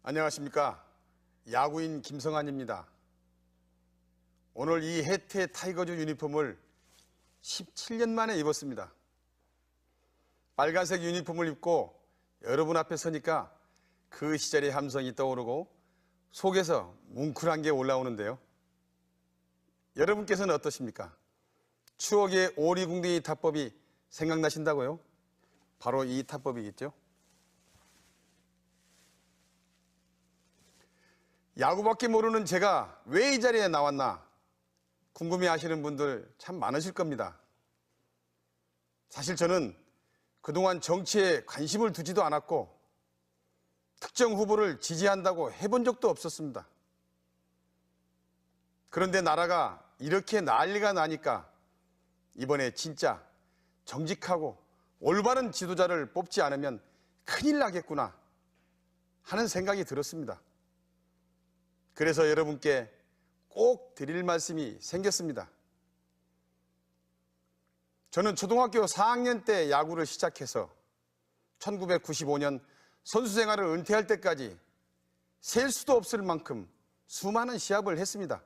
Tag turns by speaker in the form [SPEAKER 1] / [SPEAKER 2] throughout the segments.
[SPEAKER 1] 안녕하십니까. 야구인 김성환입니다. 오늘 이 해태 타이거즈 유니폼을 17년 만에 입었습니다. 빨간색 유니폼을 입고 여러분 앞에 서니까 그 시절의 함성이 떠오르고 속에서 뭉클한 게 올라오는데요. 여러분께서는 어떠십니까? 추억의 오리궁뎅이 타법이 생각나신다고요? 바로 이 타법이겠죠. 야구밖에 모르는 제가 왜 이 자리에 나왔나 궁금해 하시는 분들 참 많으실 겁니다. 사실 저는 그동안 정치에 관심을 두지도 않았고 특정 후보를 지지한다고 해본 적도 없었습니다. 그런데 나라가 이렇게 난리가 나니까 이번에 진짜 정직하고 올바른 지도자를 뽑지 않으면 큰일 나겠구나 하는 생각이 들었습니다. 그래서 여러분께 꼭 드릴 말씀이 생겼습니다. 저는 초등학교 4학년 때 야구를 시작해서 1995년 선수 생활을 은퇴할 때까지 셀 수도 없을 만큼 수많은 시합을 했습니다.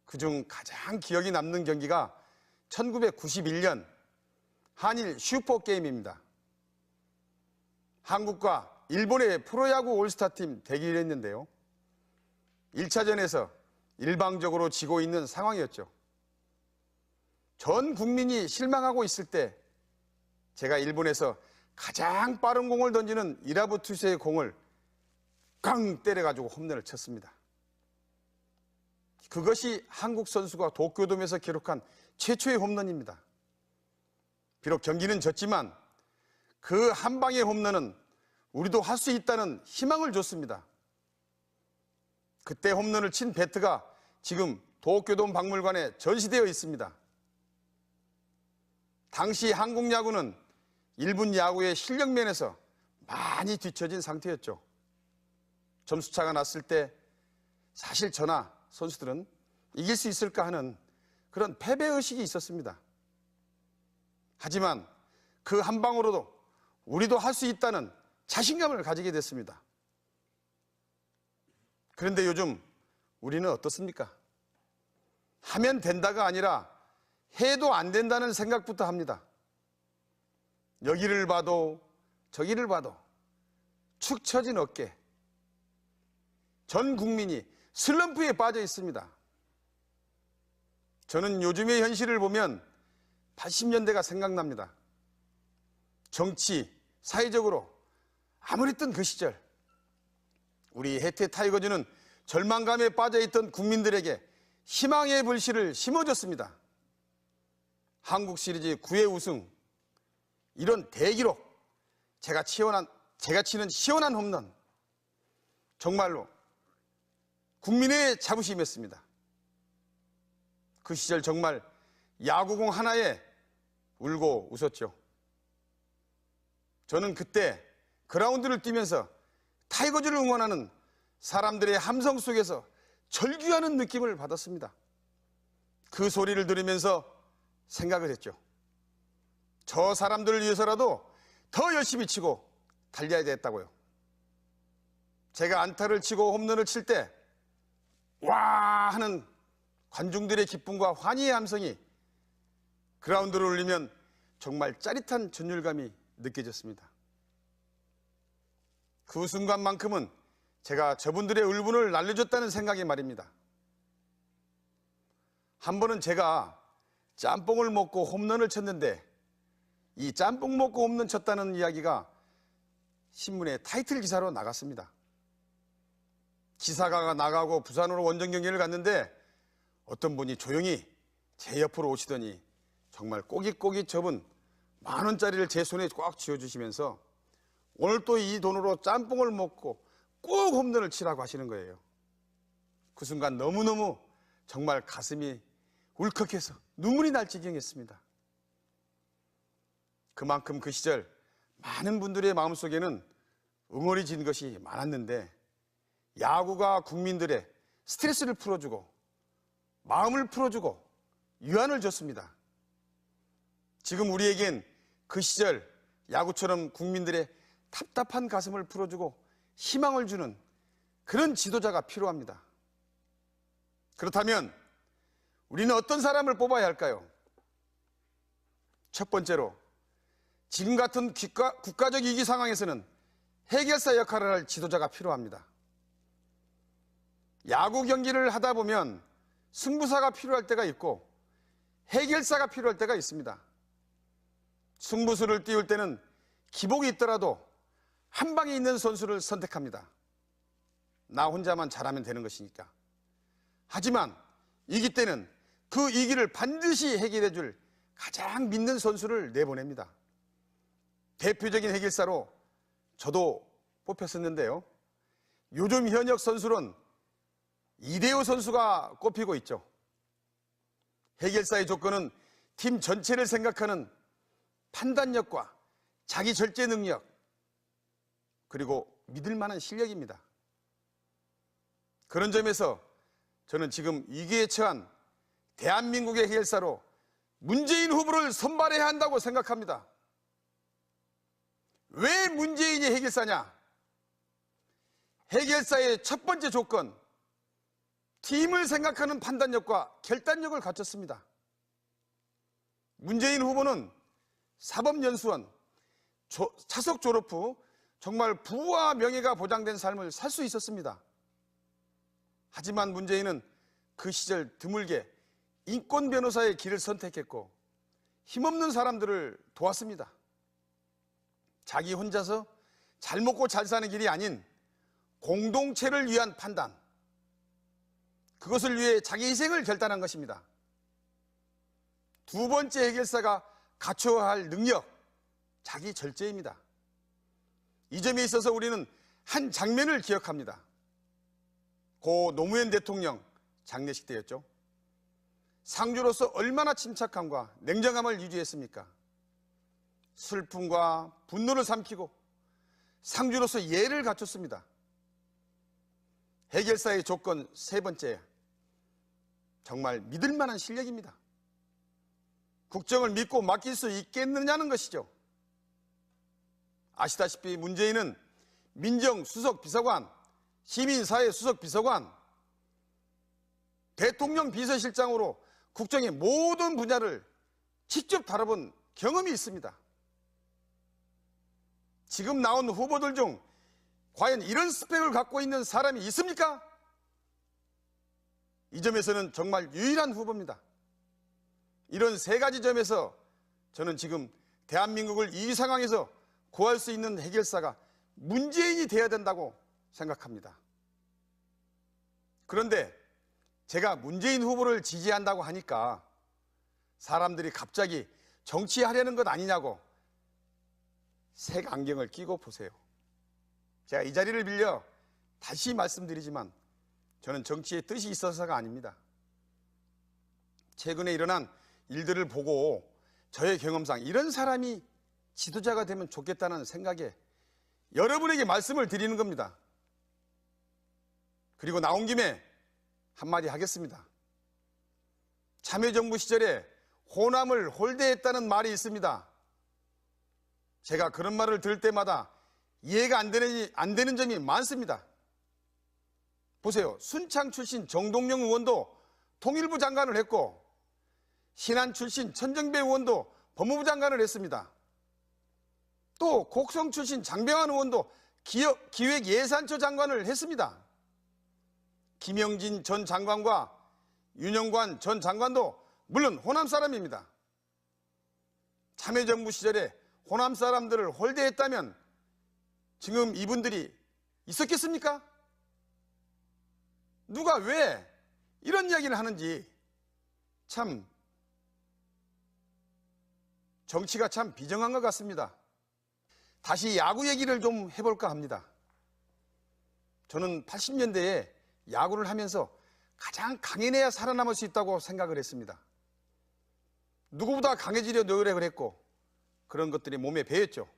[SPEAKER 1] 그중 가장 기억이 남는 경기가 1991년 한일 슈퍼게임입니다. 한국과 일본의 프로야구 올스타팀 대결을 했는데요. 1차전에서 일방적으로 지고 있는 상황이었죠. 전 국민이 실망하고 있을 때 제가 일본에서 가장 빠른 공을 던지는 이라부 투수의 공을 깡 때려가지고 홈런을 쳤습니다. 그것이 한국 선수가 도쿄돔에서 기록한 최초의 홈런입니다. 비록 경기는 졌지만 그 한 방의 홈런은 우리도 할 수 있다는 희망을 줬습니다. 그때 홈런을 친 배트가 지금 도쿄돔 박물관에 전시되어 있습니다. 당시 한국 야구는 일본 야구의 실력 면에서 많이 뒤처진 상태였죠. 점수차가 났을 때 사실 저나 선수들은 이길 수 있을까 하는 그런 패배의식이 있었습니다. 하지만 그 한 방으로도 우리도 할 수 있다는 자신감을 가지게 됐습니다. 그런데 요즘 우리는 어떻습니까? 하면 된다가 아니라 해도 안 된다는 생각부터 합니다. 여기를 봐도 저기를 봐도 축 처진 어깨, 전 국민이 슬럼프에 빠져 있습니다. 저는 요즘의 현실을 보면 80년대가 생각납니다. 정치, 사회적으로 아무랬던 그 시절 우리 해태 타이거즈는 절망감에 빠져있던 국민들에게 희망의 불씨를 심어줬습니다. 한국 시리즈 9회 우승, 이런 대기록, 제가 치는 시원한 홈런, 정말로 국민의 자부심이었습니다. 그 시절 정말 야구공 하나에 울고 웃었죠. 저는 그때 그라운드를 뛰면서 타이거즈를 응원하는 사람들의 함성 속에서 절규하는 느낌을 받았습니다. 그 소리를 들으면서 생각을 했죠. 저 사람들을 위해서라도 더 열심히 치고 달려야 되겠다고요. 제가 안타를 치고 홈런을 칠 때 와 하는 관중들의 기쁨과 환희의 함성이 그라운드를 울리면 정말 짜릿한 전율감이 느껴졌습니다. 그 순간만큼은 제가 저분들의 울분을 날려줬다는 생각이 말입니다. 한 번은 제가 짬뽕을 먹고 홈런을 쳤는데 이 짬뽕 먹고 홈런 쳤다는 이야기가 신문에 타이틀 기사로 나갔습니다. 기사가 나가고 부산으로 원정 경기를 갔는데 어떤 분이 조용히 제 옆으로 오시더니 정말 꼬깃꼬깃 접은 10,000원짜리를 제 손에 꽉 쥐어주시면서 오늘 또 이 돈으로 짬뽕을 먹고 꼭 홈런을 치라고 하시는 거예요. 그 순간 너무너무 정말 가슴이 울컥해서 눈물이 날 지경이었습니다. 그만큼 그 시절 많은 분들의 마음속에는 응어리 진 것이 많았는데 야구가 국민들의 스트레스를 풀어주고 마음을 풀어주고 유안을 줬습니다. 지금 우리에겐 그 시절 야구처럼 국민들의 답답한 가슴을 풀어주고 희망을 주는 그런 지도자가 필요합니다. 그렇다면 우리는 어떤 사람을 뽑아야 할까요? 첫 번째로, 지금 같은 국가적 위기 상황에서는 해결사 역할을 할 지도자가 필요합니다. 야구 경기를 하다 보면 승부사가 필요할 때가 있고 해결사가 필요할 때가 있습니다. 승부수를 띄울 때는 기복이 있더라도 한 방에 있는 선수를 선택합니다. 나 혼자만 잘하면 되는 것이니까. 하지만 이기 때는 그 위기를 반드시 해결해 줄 가장 믿는 선수를 내보냅니다. 대표적인 해결사로 저도 뽑혔었는데요. 요즘 현역 선수로는 이대호 선수가 꼽히고 있죠. 해결사의 조건은 팀 전체를 생각하는 판단력과 자기 절제 능력, 그리고 믿을 만한 실력입니다. 그런 점에서 저는 지금 위기에 처한 대한민국의 해결사로 문재인 후보를 선발해야 한다고 생각합니다. 왜 문재인이 해결사냐? 해결사의 첫 번째 조건, 팀을 생각하는 판단력과 결단력을 갖췄습니다. 문재인 후보는 사법연수원, 차석 졸업 후 정말 부와 명예가 보장된 삶을 살 수 있었습니다. 하지만 문재인은 그 시절 드물게 인권 변호사의 길을 선택했고 힘없는 사람들을 도왔습니다. 자기 혼자서 잘 먹고 잘 사는 길이 아닌 공동체를 위한 판단, 그것을 위해 자기 희생을 결단한 것입니다. 두 번째 해결사가 갖춰야 할 능력, 자기 절제입니다. 이 점에 있어서 우리는 한 장면을 기억합니다. 고 노무현 대통령 장례식 때였죠. 상주로서 얼마나 침착함과 냉정함을 유지했습니까? 슬픔과 분노를 삼키고 상주로서 예를 갖췄습니다. 해결사의 조건 세 번째, 정말 믿을 만한 실력입니다. 국정을 믿고 맡길 수 있겠느냐는 것이죠. 아시다시피 문재인은 민정수석비서관, 시민사회 수석비서관, 대통령 비서실장으로 국정의 모든 분야를 직접 다뤄본 경험이 있습니다. 지금 나온 후보들 중 과연 이런 스펙을 갖고 있는 사람이 있습니까? 이 점에서는 정말 유일한 후보입니다. 이런 세 가지 점에서 저는 지금 대한민국을 이 상황에서 구할 수 있는 해결사가 문재인이 되어야 된다고 생각합니다. 그런데 제가 문재인 후보를 지지한다고 하니까 사람들이 갑자기 정치하려는 것 아니냐고 색 안경을 끼고 보세요. 제가 이 자리를 빌려 다시 말씀드리지만 저는 정치에 뜻이 있어서가 아닙니다. 최근에 일어난 일들을 보고 저의 경험상 이런 사람이 지도자가 되면 좋겠다는 생각에 여러분에게 말씀을 드리는 겁니다. 그리고 나온 김에 한마디 하겠습니다. 참여정부 시절에 호남을 홀대했다는 말이 있습니다. 제가 그런 말을 들을 때마다 이해가 안 되는 점이 많습니다. 보세요. 순창 출신 정동영 의원도 통일부 장관을 했고 신안 출신 천정배 의원도 법무부 장관을 했습니다. 또 곡성 출신 장병환 의원도 기획예산처 장관을 했습니다. 김영진 전 장관과 윤영관 전 장관도 물론 호남 사람입니다. 참여정부 시절에 호남 사람들을 홀대했다면 지금 이분들이 있었겠습니까? 누가 왜 이런 이야기를 하는지 참 정치가 참 비정한 것 같습니다. 다시 야구 얘기를 좀 해볼까 합니다. 저는 80년대에 야구를 하면서 가장 강해내야 살아남을 수 있다고 생각을 했습니다. 누구보다 강해지려 노력을 했고 그런 것들이 몸에 배였죠.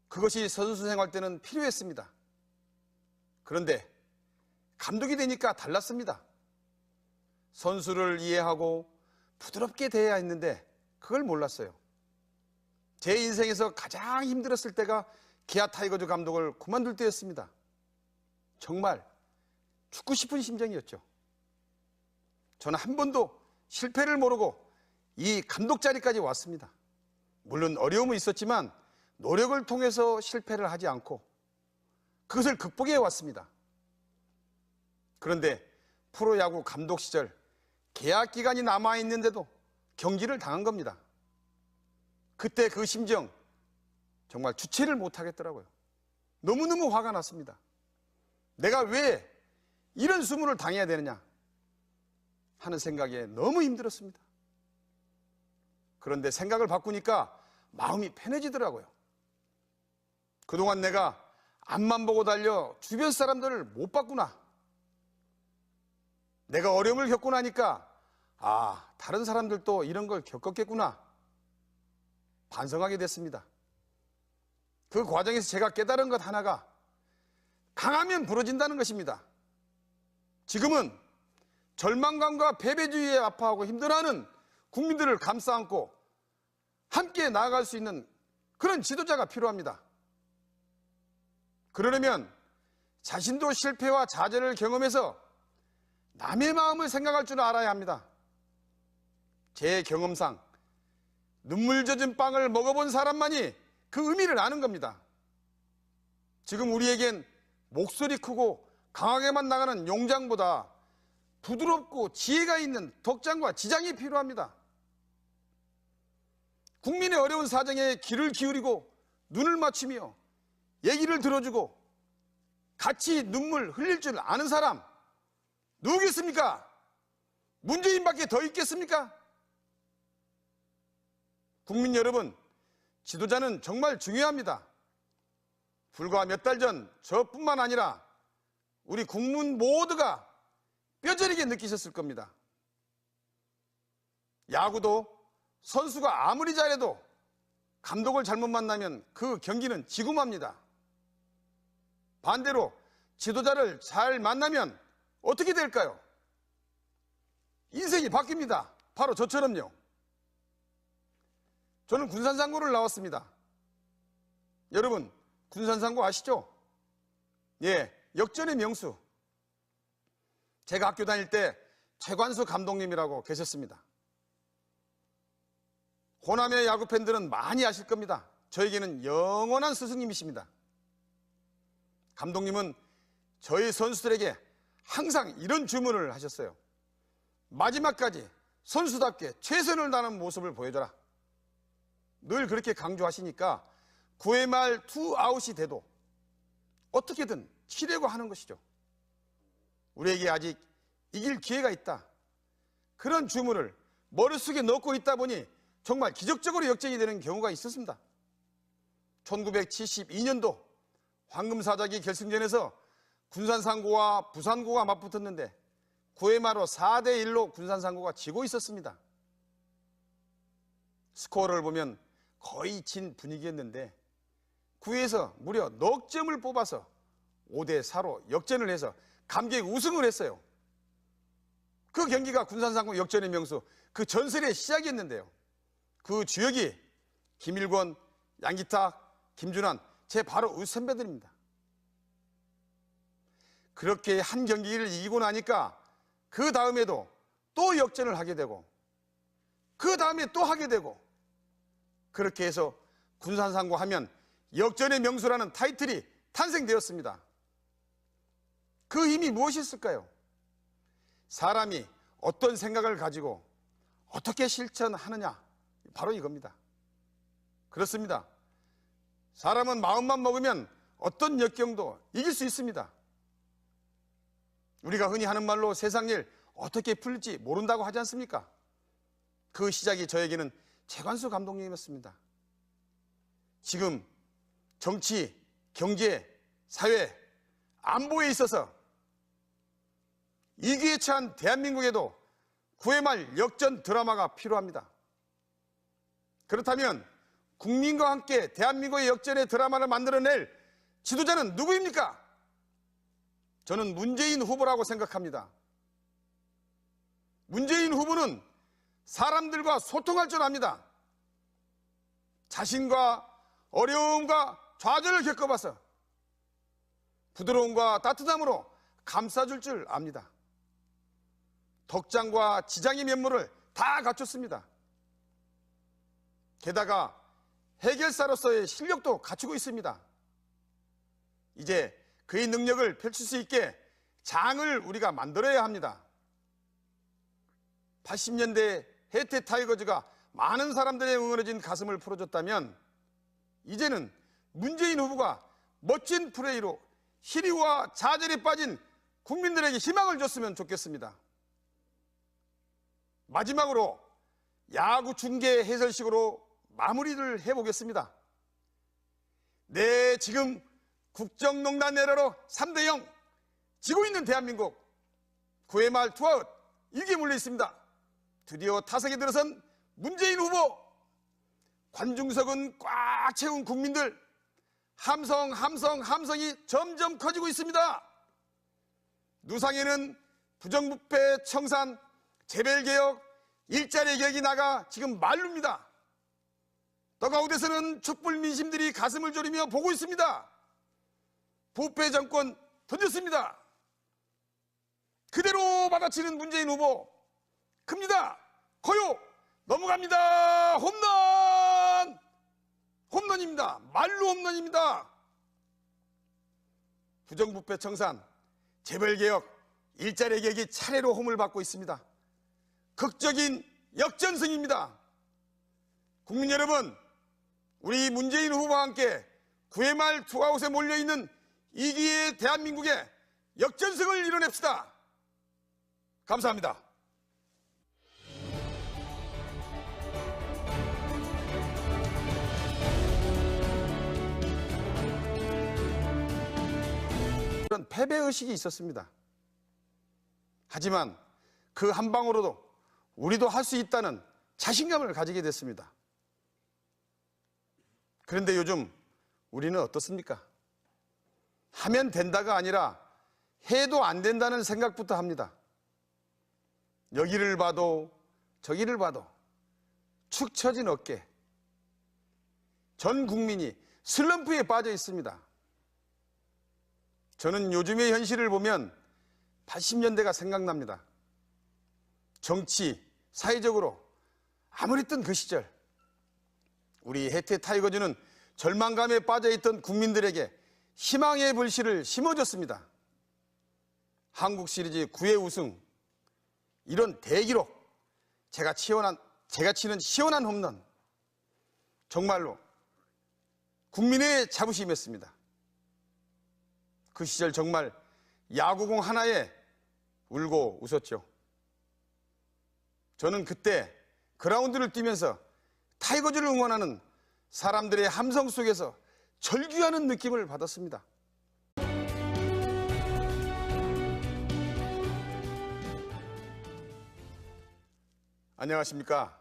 [SPEAKER 1] 그것이 선수 생활 때는 필요했습니다. 그런데 감독이 되니까 달랐습니다. 선수를 이해하고 부드럽게 대해야 했는데 그걸 몰랐어요. 제 인생에서 가장 힘들었을 때가 기아 타이거즈 감독을 그만둘 때였습니다. 정말 죽고 싶은 심정이었죠. 저는 한 번도 실패를 모르고 이 감독 자리까지 왔습니다. 물론 어려움은 있었지만 노력을 통해서 실패를 하지 않고 그것을 극복해 왔습니다. 그런데 프로야구 감독 시절 계약 기간이 남아있는데도 경질을 당한 겁니다. 그때 그 심정 정말 주체를 못하겠더라고요. 너무너무 화가 났습니다. 내가 왜 이런 수모를 당해야 되느냐 하는 생각에 너무 힘들었습니다. 그런데 생각을 바꾸니까 마음이 편해지더라고요. 그동안 내가 앞만 보고 달려 주변 사람들을 못 봤구나. 내가 어려움을 겪고 나니까 다른 사람들도 이런 걸 겪었겠구나 반성하게 됐습니다. 그 과정에서 제가 깨달은 것 하나가 강하면 부러진다는 것입니다. 지금은 절망감과 패배주의에 아파하고 힘들어하는 국민들을 감싸 안고 함께 나아갈 수 있는 그런 지도자가 필요합니다. 그러려면 자신도 실패와 좌절을 경험해서 남의 마음을 생각할 줄 알아야 합니다. 제 경험상 눈물 젖은 빵을 먹어본 사람만이 그 의미를 아는 겁니다. 지금 우리에겐 목소리 크고 강하게만 나가는 용장보다 부드럽고 지혜가 있는 덕장과 지장이 필요합니다. 국민의 어려운 사정에 귀를 기울이고 눈을 맞추며 얘기를 들어주고 같이 눈물 흘릴 줄 아는 사람 누구겠습니까? 문재인밖에 더 있겠습니까? 국민 여러분, 지도자는 정말 중요합니다. 불과 몇 달 전 저뿐만 아니라 우리 국민 모두가 뼈저리게 느끼셨을 겁니다. 야구도 선수가 아무리 잘해도 감독을 잘못 만나면 그 경기는 지고 맙니다. 반대로 지도자를 잘 만나면 어떻게 될까요? 인생이 바뀝니다. 바로 저처럼요. 저는 군산상고를 나왔습니다. 여러분, 군산상고 아시죠? 예, 역전의 명수. 제가 학교 다닐 때 최관수 감독님이라고 계셨습니다. 호남의 야구 팬들은 많이 아실 겁니다. 저에게는 영원한 스승님이십니다. 감독님은 저희 선수들에게 항상 이런 주문을 하셨어요. 마지막까지 선수답게 최선을 다하는 모습을 보여줘라. 늘 그렇게 강조하시니까 9회 말 2아웃이 돼도 어떻게든 치려고 하는 것이죠. 우리에게 아직 이길 기회가 있다. 그런 주문을 머릿속에 넣고 있다 보니 정말 기적적으로 역전이 되는 경우가 있었습니다. 1972년도 황금사자기 결승전에서 군산상고와 부산고가 맞붙었는데 9회 말로 4대1로 군산상고가 지고 있었습니다. 스코어를 보면 거의 진 분위기였는데 9회에서 무려 넉 점을 뽑아서 5대4로 역전을 해서 감격 우승을 했어요. 그 경기가 군산상고 역전의 명수, 그 전설의 시작이었는데요. 그 주역이 김일권, 양기탁, 김준환, 제 바로 선배들입니다. 그렇게 한 경기를 이기고 나니까 그 다음에도 또 역전을 하게 되고 그 다음에 또 하게 되고 그렇게 해서 군산상고 하면 역전의 명수라는 타이틀이 탄생되었습니다. 그 힘이 무엇이었을까요? 사람이 어떤 생각을 가지고 어떻게 실천하느냐, 바로 이겁니다. 그렇습니다. 사람은 마음만 먹으면 어떤 역경도 이길 수 있습니다. 우리가 흔히 하는 말로 세상 일 어떻게 풀릴지 모른다고 하지 않습니까? 그 시작이 저에게는 최관수 감독님이었습니다. 지금 정치, 경제, 사회, 안보에 있어서 위기에 처한 대한민국에도 9회 말 역전 드라마가 필요합니다. 그렇다면 국민과 함께 대한민국의 역전의 드라마를 만들어낼 지도자는 누구입니까? 저는 문재인 후보라고 생각합니다. 문재인 후보는 사람들과 소통할 줄 압니다. 자신과 어려움과 좌절을 겪어봐서 부드러움과 따뜻함으로 감싸줄 줄 압니다. 덕장과 지장의 면모를 다 갖췄습니다. 게다가 해결사로서의 실력도 갖추고 있습니다. 이제 그의 능력을 펼칠 수 있게 장을 우리가 만들어야 합니다. 80년대 해태 타이거즈가 많은 사람들의 응원해진 가슴을 풀어줬다면 이제는 문재인 후보가 멋진 플레이로 희리와 좌절에 빠진 국민들에게 희망을 줬으면 좋겠습니다. 마지막으로 야구 중계 해설식으로 마무리를 해보겠습니다. 네, 지금 국정농단 에러로 3대0 지고 있는 대한민국 9회 말 투아웃 이기에 몰려 있습니다. 드디어 타석에 들어선 문재인 후보, 관중석은 꽉 채운 국민들, 함성이 점점 커지고 있습니다. 누상에는 부정부패 청산, 재벌개혁, 일자리 개혁이 나가 지금 만루입니다. 더가웃에서는 촛불 민심들이 가슴을 졸이며 보고 있습니다. 부패 정권 던졌습니다. 그대로 받아치는 문재인 후보, 큽니다. 커요. 넘어갑니다. 홈런! 홈런입니다. 말로 홈런입니다. 부정부패 청산, 재벌개혁, 일자리 개혁이 차례로 홈을 받고 있습니다. 극적인 역전승입니다. 국민 여러분, 우리 문재인 후보와 함께 9회 말 투아웃에 몰려있는 이기의 대한민국의 역전승을 이뤄냅시다. 감사합니다. 그런 패배의식이 있었습니다. 하지만 그 한 방으로도 우리도 할 수 있다는 자신감을 가지게 됐습니다. 그런데 요즘 우리는 어떻습니까? 하면 된다가 아니라 해도 안 된다는 생각부터 합니다. 여기를 봐도 저기를 봐도 축 처진 어깨, 전 국민이 슬럼프에 빠져 있습니다. 저는 요즘의 현실을 보면 80년대가 생각납니다. 정치, 사회적으로 아무랬던 그 시절, 우리 해태 타이거즈는 절망감에 빠져있던 국민들에게 희망의 불씨를 심어줬습니다. 한국 시리즈 9회 우승, 이런 대기록, 제가 치는 시원한 홈런, 정말로 국민의 자부심이었습니다. 그 시절 정말 야구공 하나에 울고 웃었죠. 저는 그때 그라운드를 뛰면서 타이거즈를 응원하는 사람들의 함성 속에서 절규하는 느낌을 받았습니다. 안녕하십니까.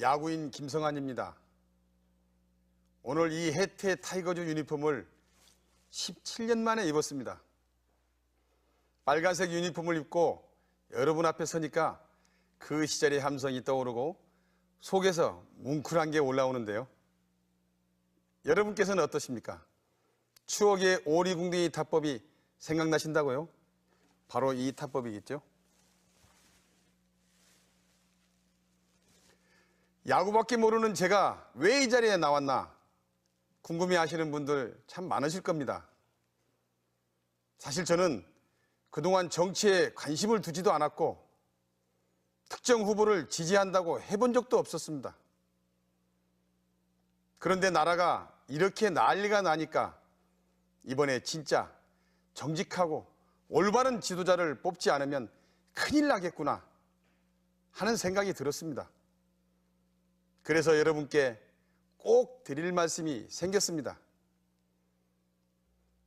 [SPEAKER 1] 야구인 김성환입니다. 오늘 이 해태 타이거즈 유니폼을 17년 만에 입었습니다. 빨간색 유니폼을 입고 여러분 앞에 서니까 그 시절의 함성이 떠오르고 속에서 뭉클한 게 올라오는데요. 여러분께서는 어떠십니까? 추억의 오리궁둥이 타법이 생각나신다고요? 바로 이 타법이겠죠. 야구밖에 모르는 제가 왜 이 자리에 나왔나 궁금해하시는 분들 참 많으실 겁니다. 사실 저는 그동안 정치에 관심을 두지도 않았고 특정 후보를 지지한다고 해본 적도 없었습니다. 그런데 나라가 이렇게 난리가 나니까 이번에 진짜 정직하고 올바른 지도자를 뽑지 않으면 큰일 나겠구나 하는 생각이 들었습니다. 그래서 여러분께 꼭 드릴 말씀이 생겼습니다.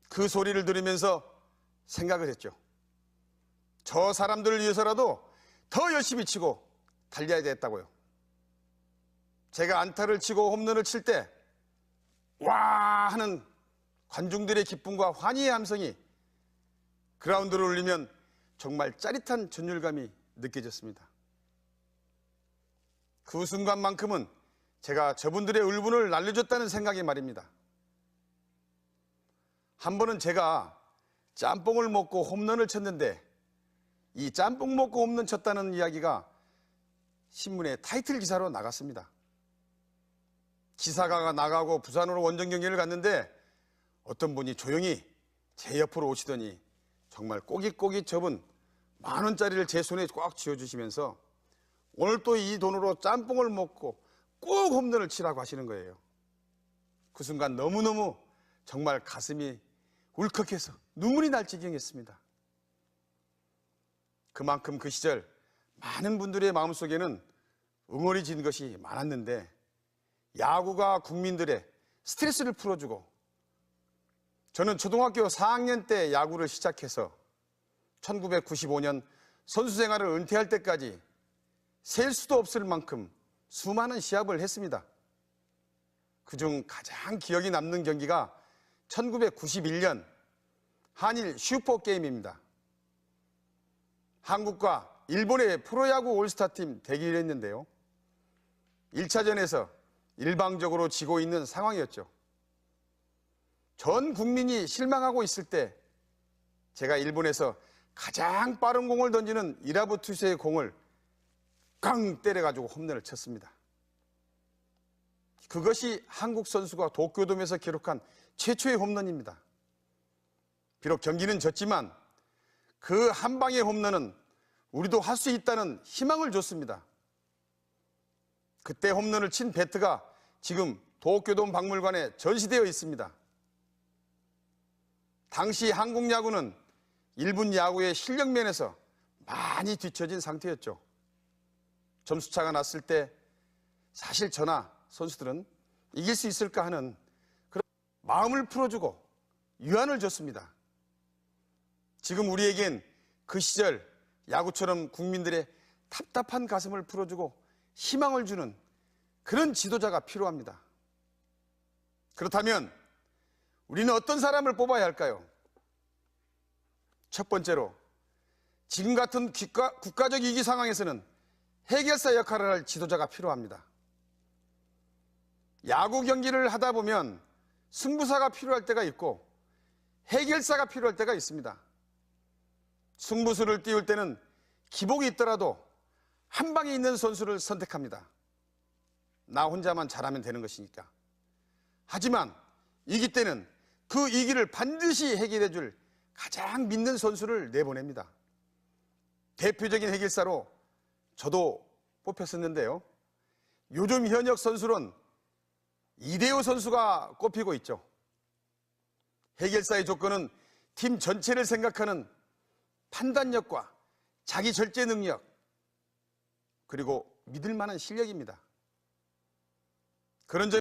[SPEAKER 1] 그 소리를 들으면서 생각을 했죠. 저 사람들을 위해서라도 더 열심히 치고 달려야 되겠다고요. 제가 안타를 치고 홈런을 칠 때 와 하는 관중들의 기쁨과 환희의 함성이 그라운드를 울리면 정말 짜릿한 전율감이 느껴졌습니다. 그 순간만큼은 제가 저분들의 울분을 날려줬다는 생각이 말입니다. 한 번은 제가 짬뽕을 먹고 홈런을 쳤는데 이 짬뽕 먹고 홈런 쳤다는 이야기가 신문에 타이틀 기사로 나갔습니다. 기사가 나가고 부산으로 원정 경기를 갔는데 어떤 분이 조용히 제 옆으로 오시더니 정말 꼬깃꼬깃 접은 10,000원짜리를 제 손에 꽉 쥐어주시면서 오늘 또 이 돈으로 짬뽕을 먹고 꼭 홈런을 치라고 하시는 거예요. 그 순간 너무너무 정말 가슴이 울컥해서 눈물이 날 지경이었습니다. 그만큼 그 시절 많은 분들의 마음속에는 응어리 진 것이 많았는데 야구가 국민들의 스트레스를 풀어주고 저는 초등학교 4학년 때 야구를 시작해서 1995년 선수 생활을 은퇴할 때까지 셀 수도 없을 만큼 수많은 시합을 했습니다. 그중 가장 기억이 남는 경기가 1991년 한일 슈퍼게임입니다. 한국과 일본의 프로야구 올스타팀 대결을 했는데요. 1차전에서 일방적으로 지고 있는 상황이었죠. 전 국민이 실망하고 있을 때 제가 일본에서 가장 빠른 공을 던지는 이라부 투수의 공을 깡 때려가지고 홈런을 쳤습니다. 그것이 한국 선수가 도쿄돔에서 기록한 최초의 홈런입니다. 비록 경기는 졌지만 그 한 방의 홈런은 우리도 할 수 있다는 희망을 줬습니다. 그때 홈런을 친 배트가 지금 도쿄돔 박물관에 전시되어 있습니다. 당시 한국 야구는 일본 야구의 실력 면에서 많이 뒤처진 상태였죠. 점수차가 났을 때 사실 저나 선수들은 이길 수 있을까 하는 그런 마음을 풀어주고 유안을 줬습니다. 지금 우리에겐 그 시절 야구처럼 국민들의 답답한 가슴을 풀어주고 희망을 주는 그런 지도자가 필요합니다. 그렇다면 우리는 어떤 사람을 뽑아야 할까요? 첫 번째로 지금 같은 국가적 위기 상황에서는 해결사 역할을 할 지도자가 필요합니다. 야구 경기를 하다 보면 승부사가 필요할 때가 있고 해결사가 필요할 때가 있습니다. 승부수를 띄울 때는 기복이 있더라도 한 방에 있는 선수를 선택합니다. 나 혼자만 잘하면 되는 것이니까. 하지만 이기 때는 그 위기를 반드시 해결해 줄 가장 믿는 선수를 내보냅니다. 대표적인 해결사로 저도 뽑혔었는데요. 요즘 현역 선수론 이대호 선수가 꼽히고 있죠. 해결사의 조건은 팀 전체를 생각하는 판단력과 자기 절제 능력, 그리고 믿을 만한 실력입니다. 그런 점